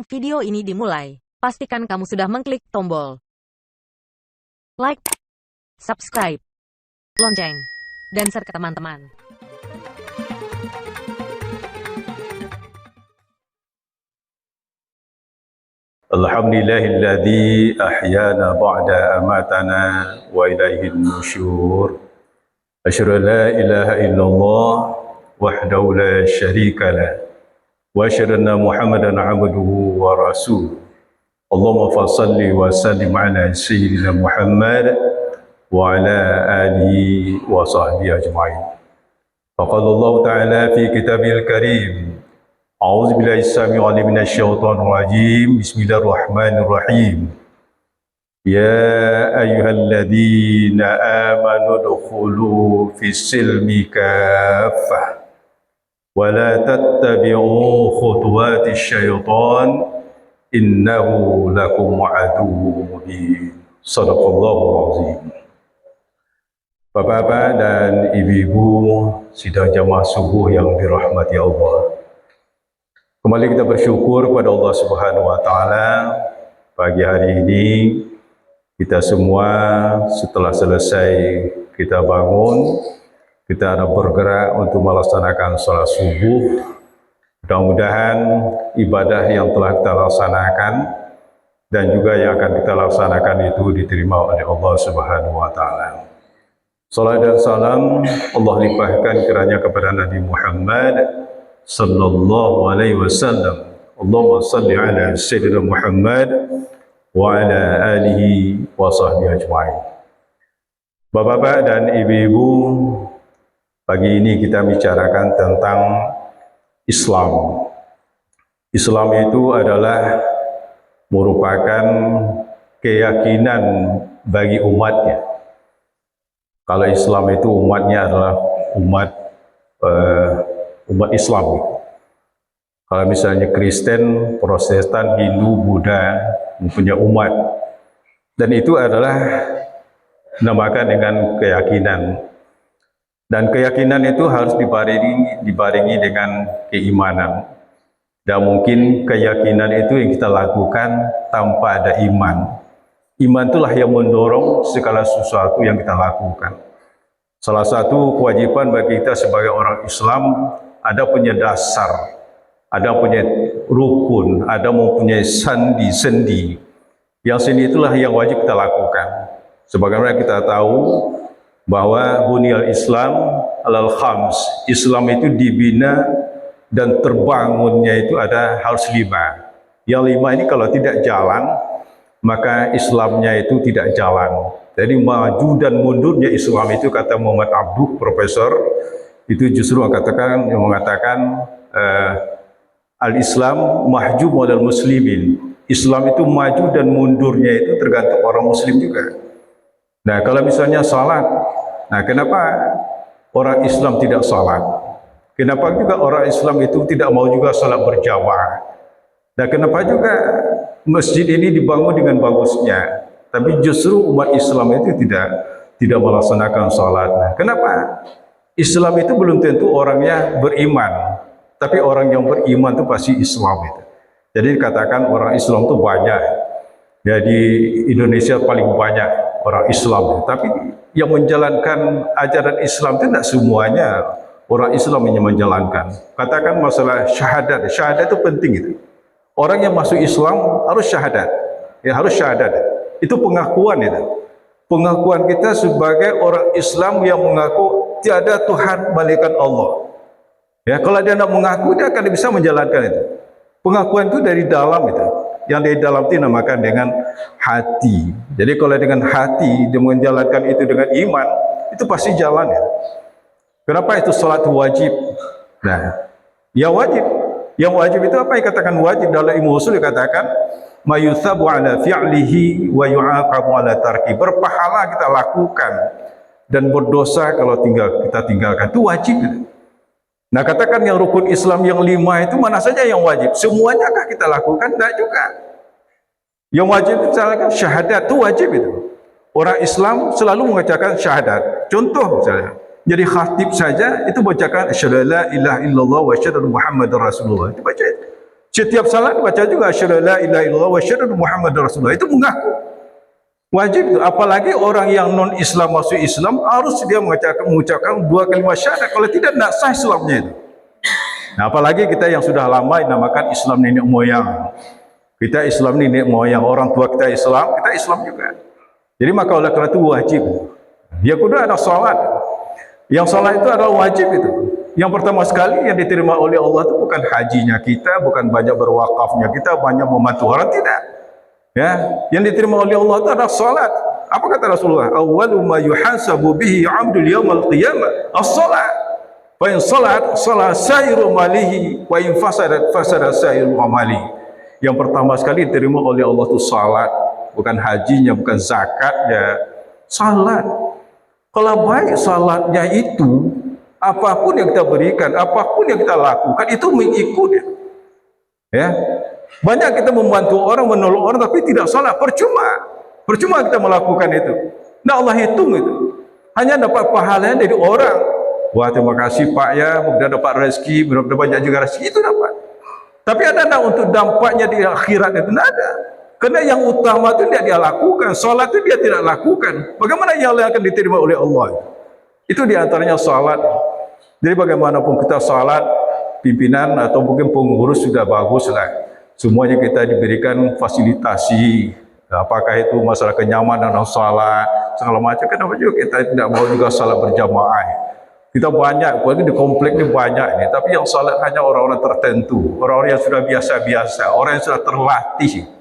Sebelum video ini dimulai, pastikan kamu sudah mengklik tombol like, subscribe, lonceng, dan share ke teman-teman. Alhamdulillahilladzi ahyana ba'da amatana wa ilaihin nusyur. Asyhadu an la ilaha illallah wahdahu la syarika lah wa asyhadu anna Muhammadan 'abduhu wa rasuluh. Allahumma fashalli wa sallim ala sayyidina Muhammad wa ala alihi wa sahbihi ajma'in. Faqala Allah ta'ala fi kitabil karim. A'udzu billahi as-sami'il 'alim minasy syaithanir rajim. Bismillahirrahmanirrahim. Ya ayyuhalladzina amanu udkhulu fis silmi kaffah wa la tattabi'u khutuwatis syaitan innahu lakum aduwwun mubin. Shadaqallahul azim. Bapak-bapak dan ibu-ibu sidang jamaah subuh yang dirahmati Allah. Kembali kita bersyukur kepada Allah Subhanahu wa taala. Pagi hari ini kita semua setelah selesai kita bangun, kita ada bergerak untuk melaksanakan salat subuh. Mudah-mudahan ibadah yang telah kita laksanakan dan juga yang akan kita laksanakan itu diterima oleh Allah Subhanahu wa taala. Salat dan salam Allah limpahkan kiranya kepada Nabi Muhammad sallallahu alaihi wasallam. Allahumma salli ala sayyidina Muhammad wa ala alihi wa sahbihi ajma'in. Bapak-bapak dan ibu-ibu, pagi ini kita bicarakan tentang Islam. Islam itu adalah merupakan keyakinan bagi umatnya. Kalau Islam itu umatnya adalah umat Islam. Kalau misalnya Kristen, Protestan, Hindu, Buddha mempunyai umat, dan itu adalah dinamakan dengan keyakinan. Dan keyakinan itu harus dibarengi dengan keimanan. Dan mungkin keyakinan itu yang kita lakukan tanpa ada iman. Iman itulah yang mendorong segala sesuatu yang kita lakukan. Salah satu kewajiban bagi kita sebagai orang Islam, ada punya dasar, ada punya rukun, ada mempunyai sendi. Yang sendi itulah yang wajib kita lakukan. Sebagaimana kita tahu bahwa bunyal Islam alal khams. Islam itu dibina dan terbangunnya itu harus 5. Yang 5 ini kalau tidak jalan, maka Islamnya itu tidak jalan. Jadi maju dan mundurnya Islam itu, kata Muhammad Abduh, profesor, itu justru mengatakan al-Islam mahjub modal muslimin. Islam itu maju dan mundurnya itu tergantung orang muslim juga. Nah, kalau misalnya salat, nah kenapa orang Islam tidak salat? Kenapa juga orang Islam itu tidak mau juga salat berjamaah? Nah, kenapa juga masjid ini dibangun dengan bagusnya, tapi justru umat Islam itu tidak melaksanakan salat? Nah, kenapa? Islam itu belum tentu orangnya beriman, tapi orang yang beriman itu pasti Islam itu. Jadi dikatakan orang Islam itu banyak. Jadi Indonesia paling banyak orang Islam, tapi yang menjalankan ajaran Islam itu tidak semuanya orang Islam yang menjalankan. Katakan masalah syahadat, syahadat itu penting itu. Orang yang masuk Islam harus syahadat, ya harus syahadat. Itu pengakuan itu. Pengakuan kita sebagai orang Islam yang mengaku tiada Tuhan melainkan Allah. Ya, kalau dia tidak mengaku, dia akan bisa menjalankan itu. Pengakuan itu dari dalam itu. Yang dari dalam itu dinamakan dengan hati. Jadi kalau dengan hati dia menjalankan itu dengan iman, itu pasti jalan ya. Kenapa itu salat wajib? Nah, yang wajib itu apa yang katakan wajib? Dalam ilmu usul dikatakan mayutsabu ala fi'lihi wa yu'aqabu ala tarki. Berpahala kita lakukan dan berdosa kalau kita tinggalkan. Itu wajib itu. Nah, katakan yang rukun Islam yang 5 itu mana saja yang wajib? Semuanya kah kita lakukan? Tidak juga. Yang wajib misalkan syahadat itu wajib itu. Orang Islam selalu mengucapkan syahadat. Contoh misalnya, jadi khatib saja itu bacakan asyhadu la ilaha illallah wa asyhadu anna Muhammadar Rasulullah. Itu baca itu. Setiap salat baca juga asyhadu la ilaha illallah wa asyhadu anna muhammadar rasulullah. Itu mengaku. Wajib itu. Apalagi orang yang non Islam masuk Islam harus dia mengucapkan dua kalimat syahadat. Kalau tidak sah Islamnya itu. Nah, apalagi kita yang sudah lama dinamakan Islam nenek moyang. Kita Islam nenek moyang, orang tua kita Islam juga. Jadi maka oleh karena itu wajib. Yang kedua ada salat. Yang salat itu adalah wajib itu. Yang pertama sekali yang diterima oleh Allah itu bukan hajinya kita, bukan banyak berwakafnya kita, banyak membantu orang, tidak. Ya, yang diterima oleh Allah itu adalah salat. Apa kata Rasulullah? Awwalu ma yuhasabu bihi 'abdul yaumil qiyamah as-salat. Fa in salat sairu malihi wa in fasada sairu amali. Yang pertama sekali diterima oleh Allah itu salat, bukan hajinya, bukan zakatnya, salat. Kalau baik salatnya itu, apapun yang kita berikan, apapun yang kita lakukan itu mengikuti. Ya. Banyak kita membantu orang, menolong orang tapi tidak salat, percuma kita melakukan itu. Nah, Allah hitung itu. Hanya dapat pahala dari orang. Wah, terima kasih Pak ya, mudah dapat rezeki, mudah banyak juga rezeki, itu dapat. Tapi ada untuk dampaknya di akhirat itu tidak ada. Karena yang utama itu dia lakukan, salat itu dia tidak lakukan. Bagaimana yang akan diterima oleh Allah? Itu diantaranya salat. Jadi bagaimanapun kita salat, pimpinan atau mungkin pengurus sudah bagus lah. Semuanya kita diberikan fasilitasi. Apakah itu masalah kenyamanan salat, segala macam. Kenapa juga kita tidak mau juga salat berjamaah? Kita banyak, apalagi di komplek ini banyak ini. Tapi yang salat hanya orang-orang tertentu, orang-orang yang sudah biasa-biasa, orang yang sudah terlatih.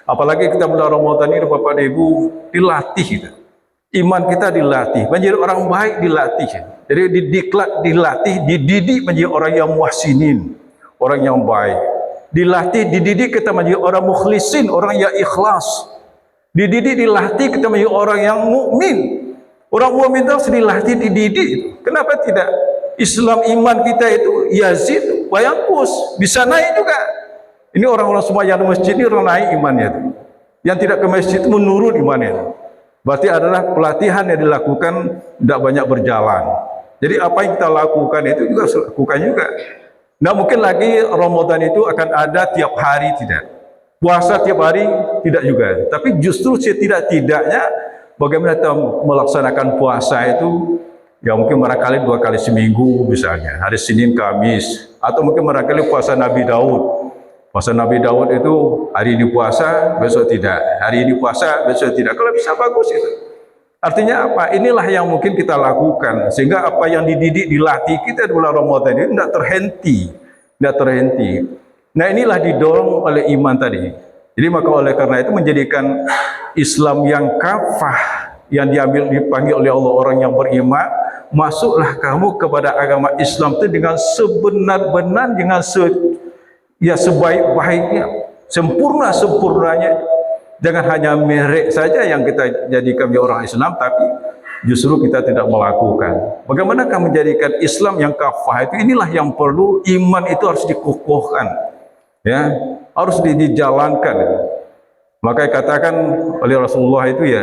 Apalagi kita bulan Ramadan ini, Bapak dan Ibu, dilatih itu. Iman kita dilatih, menjadi orang baik dilatih. Jadi dilatih, dididik menjadi orang yang muhsinin, orang yang baik. Dilatih, dididik kita menjadi orang mukhlisin, orang yang ikhlas. Dididik, dilatih kita menjadi orang yang mukmin. Orang mukmin itu harus dilatih, dididik. Kenapa tidak? Islam iman kita itu yazid wa yanqus, bisa naik juga. Ini orang-orang semua yang di masjid ini orang naik imannya itu. Yang tidak ke masjid itu menurun imannya itu. Berarti adalah pelatihan yang dilakukan tidak banyak berjalan. Jadi apa yang kita lakukan itu juga harus lakukan juga. Nah, mungkin lagi Ramadan itu akan ada tiap hari, tidak. Puasa tiap hari tidak juga. Tapi justru setidak-tidaknya bagaimana kita melaksanakan puasa itu, ya mungkin barangkali 2 kali seminggu misalnya, hari Senin, Kamis, atau mungkin barangkali puasa Nabi Daud. Puasa Nabi Daud itu hari ini puasa, besok tidak. Hari ini puasa, besok tidak. Kalau bisa bagus itu. Artinya apa? Inilah yang mungkin kita lakukan. Sehingga apa yang dididik, dilatih kita di bulan Ramadan ini tidak terhenti. Tidak terhenti. Nah, inilah didorong oleh iman tadi. Jadi maka oleh karena itu menjadikan Islam yang kafah, yang dipanggil oleh Allah orang yang beriman, masuklah kamu kepada agama Islam itu dengan sebenar-benar, dengan sebaik-baiknya, sempurnanya. Jangan hanya merek saja yang kita jadikan orang Islam, tapi justru kita tidak melakukan. Bagaimana kamu menjadikan Islam yang kafah itu? Inilah yang perlu. Iman itu harus dikukuhkan, ya, harus dijalankan. Makanya katakan oleh Rasulullah itu ya,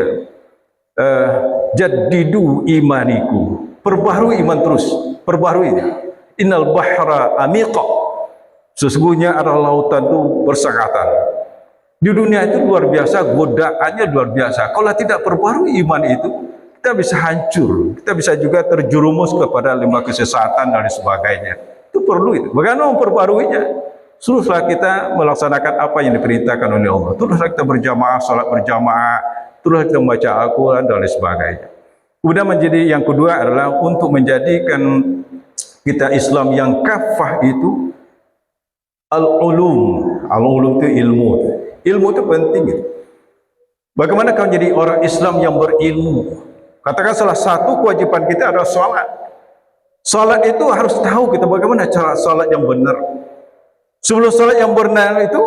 jaddidu imaniku, perbaharui iman terus, perbaharui. Innal bahra amiqa, sesungguhnya adalah lautan itu bersangatan. Di dunia itu luar biasa, godaannya luar biasa. Kalau tidak perbaharui iman itu, kita bisa hancur, kita bisa juga terjerumus kepada lembah kesesatan dan sebagainya. Itu perlu itu. Bagaimana memperbaharuinya? Teruslah kita melaksanakan apa yang diperintahkan oleh Allah. Teruslah kita berjamaah, salat berjamaah, teruslah kita membaca Al-Quran dan sebagainya. Kemudian menjadi yang kedua adalah untuk menjadikan kita Islam yang kafah itu al-ulum. Al-ulum itu ilmu. Ilmu itu penting. Bagaimana kau jadi orang Islam yang berilmu? Katakan salah satu kewajiban kita adalah salat. Salat itu harus tahu kita bagaimana cara salat yang benar. Sebelum salat yang benar itu,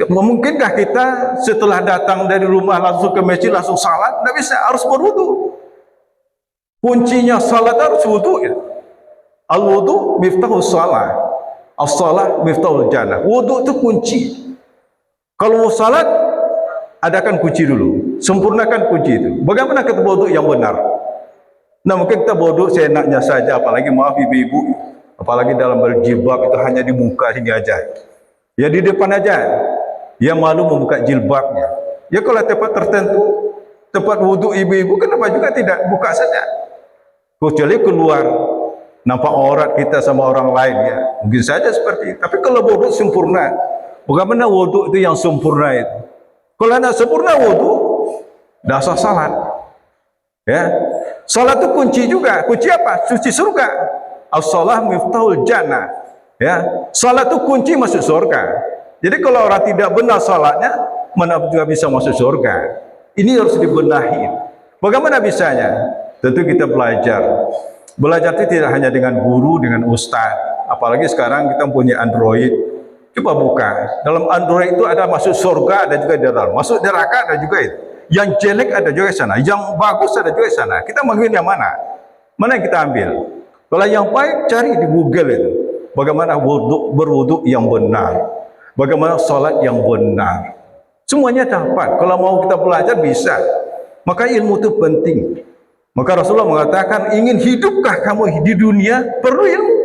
mungkinkah kita setelah datang dari rumah langsung ke masjid langsung salat? Tidak bisa, harus berwudu. Kuncinya salat harus wudu. Al-wudu miftahus salat. As-salat miftahul jannah. Wudu itu kunci. Kalau mau salat, adakan kunci dulu. Sempurnakan kunci itu. Bagaimana kita wudu yang benar? Nah, mungkin kita wudu seenaknya saja, apalagi maaf ibu-ibu, apalagi dalam berjilbab itu hanya di muka sini aja. Ya di depan aja. Dia malu membuka jilbabnya. Ya kalau tempat tertentu, tempat wudhu ibu-ibu, kenapa juga tidak buka saja? Kecuali keluar, nampak aurat kita sama orang lain, ya mungkin saja seperti itu. Tapi kalau wudhu sempurna, bagaimana wudhu itu yang sempurna itu? Kalau tidak sempurna wudhu, dah sah salat. Ya, salat itu kunci juga. Kunci apa? Kunci surga. As-salah miftahul jannah. Ya, salat itu kunci masuk surga. Jadi kalau orang tidak benar salatnya, mana juga bisa masuk surga. Ini harus dibenahi. Bagaimana bisanya? Tentu kita belajar. Belajar itu tidak hanya dengan guru, dengan ustaz. Apalagi sekarang kita punya Android. Coba buka. Dalam Android itu ada masuk surga, ada juga di dalam. Masuk neraka ada juga itu. Yang jelek ada juga di sana. Yang bagus ada juga di sana. Kita mengambil yang mana? Mana yang kita ambil? Kalau yang baik cari di Google itu. Bagaimana berwudhu yang benar. Bagaimana salat yang benar. Semuanya dapat. Kalau mau kita belajar bisa. Maka ilmu itu penting. Maka Rasulullah mengatakan, ingin hidupkah kamu di dunia? Perlu ilmu.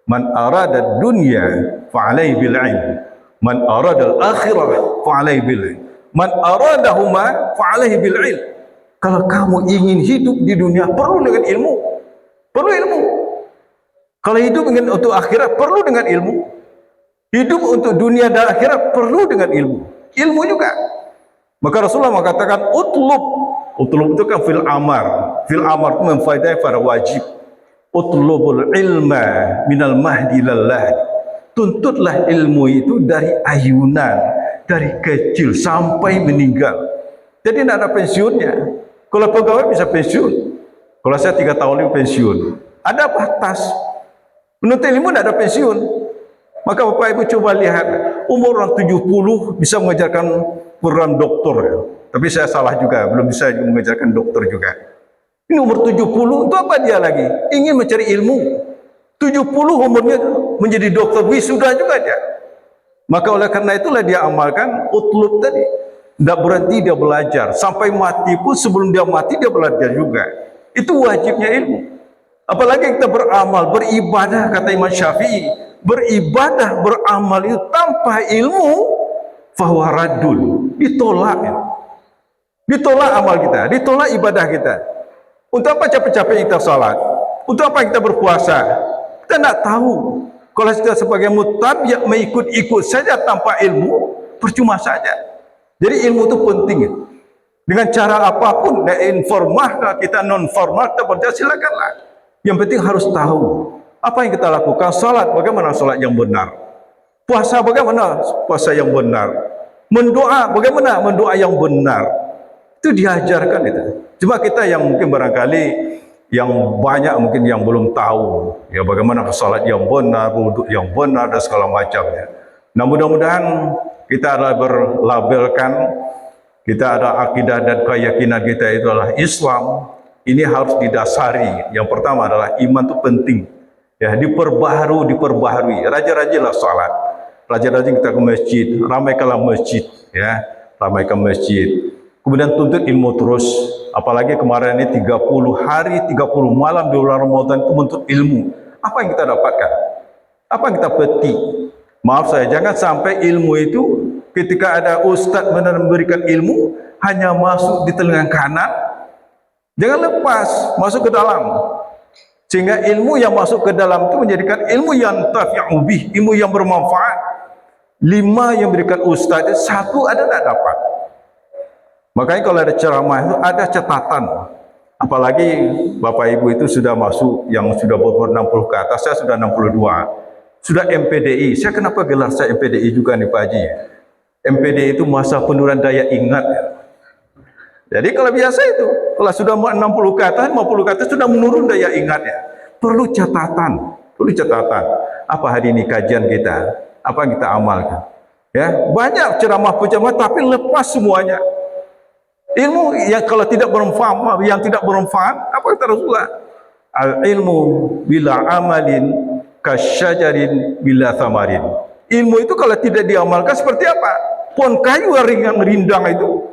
Man arada dunya fa'alaihi bil ilm. Man arada al-akhirah fa'alaihi bil ilm. Man aradahuma fa'alaihi bil ilm. Kalau kamu ingin hidup di dunia, perlu dengan ilmu. Perlu ilmu. Kalau hidup ingin untuk akhirat, perlu dengan ilmu. Hidup untuk dunia dan akhirat perlu dengan ilmu. Ilmu juga. Maka Rasulullah mengatakan utlub. Utlub itu kan fil amar. Fil amar itu memfaidai para wajib. Utlubul ilma minal mahdi lillah. Tuntutlah ilmu itu dari ayunan, dari kecil sampai meninggal. Jadi tidak ada pensiunnya. Kalau pegawai bisa pensiun. Kalau saya 3 tahun ini pensiun. Ada batas. Menuntut ilmu tidak ada pensiun. Maka Bapak Ibu coba lihat, umur orang 70 bisa mengajarkan program doktor. Ya. Tapi saya salah juga, belum bisa mengajarkan doktor juga. Ini umur 70, itu apa dia lagi? Ingin mencari ilmu. 70 umurnya menjadi dokter, wisuda juga dia. Maka oleh karena itulah dia amalkan utlub tadi. Tidak berhenti dia belajar. Sampai mati pun sebelum dia mati dia belajar juga. Itu wajibnya ilmu. Apalagi kita beramal, beribadah, kata Imam Syafi'i. Beribadah, beramal itu tanpa ilmu fahuwa raddun, ditolak ya. Ditolak amal kita, ditolak ibadah kita. Untuk apa capek-capek kita salat? Untuk apa kita berpuasa? Kita tidak tahu. Kalau kita sebagai mutabi'ah mengikut-ikut saja tanpa ilmu, percuma saja. Jadi ilmu itu penting ya. Dengan cara apapun, informal kita, non formal kita berjaya, silakanlah. Yang penting harus tahu apa yang kita lakukan. Salat, bagaimana salat yang benar? Puasa, bagaimana puasa yang benar? Mendoa, bagaimana mendoa yang benar? Itu diajarkan itu. Cuma kita yang mungkin barangkali yang banyak mungkin yang belum tahu ya bagaimana salat yang benar, wudhu yang benar dan segala macamnya. Nah, mudah-mudahan kita adalah berlabelkan, kita ada akidah dan keyakinan kita itu adalah Islam. Ini harus didasari. Yang pertama adalah iman itu penting. Ya, diperbaharui. Rajin-rajinlah salat. Rajin-rajin kita ke masjid, ramaikanlah masjid, ya. Ramaikan masjid. Kemudian tuntut ilmu terus. Apalagi kemarin ini 30 hari, 30 malam di bulan Ramadan itu menuntut ilmu. Apa yang kita dapatkan? Apa yang kita petik? Maaf saya, jangan sampai ilmu itu ketika ada ustaz benar memberikan ilmu hanya masuk di telinga kanan. Jangan lepas, masuk ke dalam. Sehingga ilmu yang masuk ke dalam itu menjadikan ilmu yang tafi'u bih, ilmu yang bermanfaat. 5 yang berikan ustaz, 1 ada tak dapat. Makanya kalau ada ceramah itu ada catatan. Apalagi Bapak Ibu itu sudah masuk yang sudah berumur 60 ke atas, saya sudah 62. Sudah MPDI. Saya kenapa gelar saya MPDI juga nih Pak Haji? MPDI itu masa penurunan daya ingat. Jadi kalau biasa itu, kalau sudah 60 ke atas, 50 ke atas sudah menurun daya ingatnya. Perlu catatan, perlu catatan. Apa hari ini kajian kita? Apa yang kita amalkan? Ya, banyak ceramah-ceramah tapi lepas semuanya. Ilmu yang kalau tidak bermanfaat, yang tidak bermanfaat, apa kata Rasulullah? Al-ilmu bila amalin kasyajarin bila thamarin. Ilmu itu kalau tidak diamalkan seperti apa? Pohon kayu yang rindang itu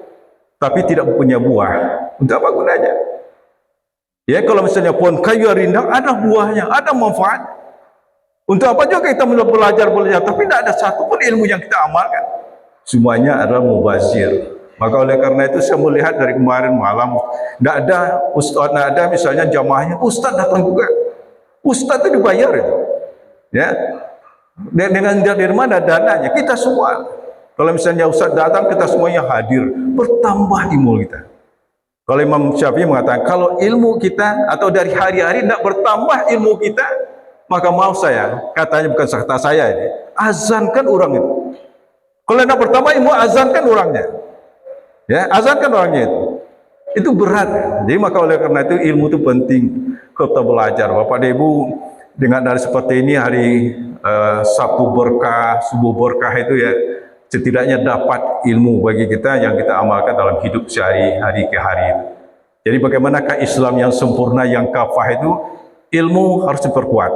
tapi tidak punya buah, untuk apa gunanya? Ya, kalau misalnya pohon kayu rindang ada buahnya, ada manfaat. Untuk apa juga kita belajar, tapi tidak ada satupun ilmu yang kita amalkan. Semuanya adalah mubazir. Maka oleh karena itu saya melihat dari kemarin malam, tidak ada ustaz, tidak ada misalnya jamaahnya, ustaz datang juga. Ustaz itu dibayar itu. Ya. Dengan dari mana dananya? Kita semua. Kalau misalnya ustaz datang, kita semuanya hadir, bertambah ilmu kita. Kalau Imam Syafi'i mengatakan, kalau ilmu kita atau dari hari-hari tidak bertambah ilmu kita, maka mau saya, katanya bukan kata saya ini, azankan orang itu. Kalau tidak bertambah ilmu, azankan orangnya. Ya, azankan orangnya itu. Itu berat. Jadi maka oleh karena itu ilmu itu penting kita belajar. Bapak dan Ibu, dengan dari seperti ini hari Sabtu berkah, subuh berkah itu ya, setidaknya dapat ilmu bagi kita yang kita amalkan dalam hidup sehari-hari ke hari itu. Jadi bagaimanakah Islam yang sempurna, yang kafah itu, ilmu harus diperkuat.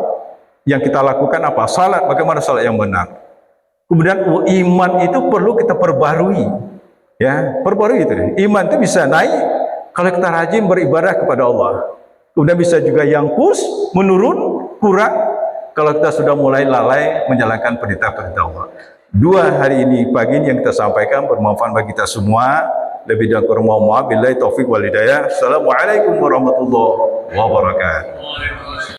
Yang kita lakukan apa? Salat, bagaimana salat yang benar. Kemudian iman itu perlu kita perbarui. Ya, perbarui itu. Iman itu bisa naik kalau kita rajin beribadah kepada Allah. Kemudian bisa juga yang menurun, kurang kalau kita sudah mulai lalai menjalankan perintah-perintah Allah. Dua hari ini, pagi ini yang kita sampaikan bermanfaat bagi kita semua. Lebih dan kurang mohon maaf. Billahi taufik wal hidayah. Assalamualaikum warahmatullahi wabarakatuh.